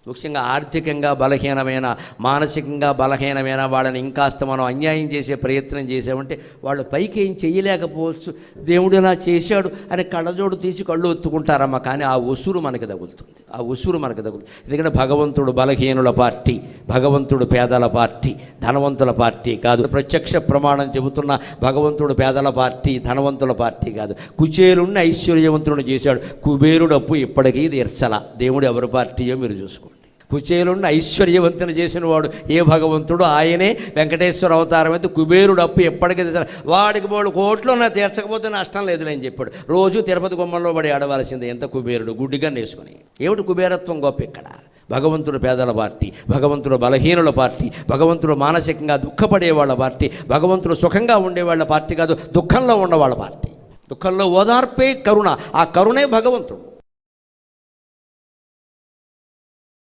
ముఖ్యంగా ఆర్థికంగా బలహీనమైన, మానసికంగా బలహీనమైన వాళ్ళని ఇంకాస్త మనం అన్యాయం చేసే ప్రయత్నం చేసామంటే వాళ్ళు పైకి ఏం చేయలేకపోవచ్చు. దేవుడు ఇలా చేశాడు అని కళ్ళజోడు తీసి కళ్ళు ఒత్తుకుంటారమ్మా, కానీ ఆ ఉసురు మనకి తగులుతుంది, ఆ ఉసురు మనకి తగులుతుంది. ఎందుకంటే భగవంతుడు బలహీనుల పార్టీ, భగవంతుడు పేదల పార్టీ, ధనవంతుల పార్టీ కాదు. ప్రత్యక్ష ప్రమాణం చెబుతున్న భగవంతుడు పేదల పార్టీ, ధనవంతుల పార్టీ కాదు. కుచేలుణ్ణి ఐశ్వర్యవంతుడిని చేశాడు, కుబేరుడు అప్పు ఇప్పటికీ తీర్చల. దేవుడు ఎవరి పార్టీయో మీరు చూసుకోండి. కుచేలుణ్ణి ఐశ్వర్యవంతుని చేసిన వాడు ఏ భగవంతుడు? ఆయనే వెంకటేశ్వర అవతారం అయితే కుబేరుడు అప్పు ఎప్పటికీ తీర్చాలి. వాడికి 3 కోట్లు నా తీర్చకపోతే నష్టం లేదులే అని చెప్పాడు. రోజు తిరుపతి గుమ్మంలో పడి ఆడవలసిందే. ఎంత కుబేరుడు, గుడ్డిగా నేసుకుని. ఏమిటి కుబేరత్వం గొప్ప ఇక్కడ? భగవంతుడు పేదల పార్టీ, భగవంతుడు బలహీనుల పార్టీ, భగవంతుడు మానసికంగా దుఃఖపడేవాళ్ళ పార్టీ, భగవంతుడు సుఖంగా ఉండేవాళ్ళ పార్టీ కాదు, దుఃఖంలో ఉన్నవాళ్ళ పార్టీ. దుఃఖంలో ఓదార్పే కరుణ, ఆ కరుణే భగవంతుడు.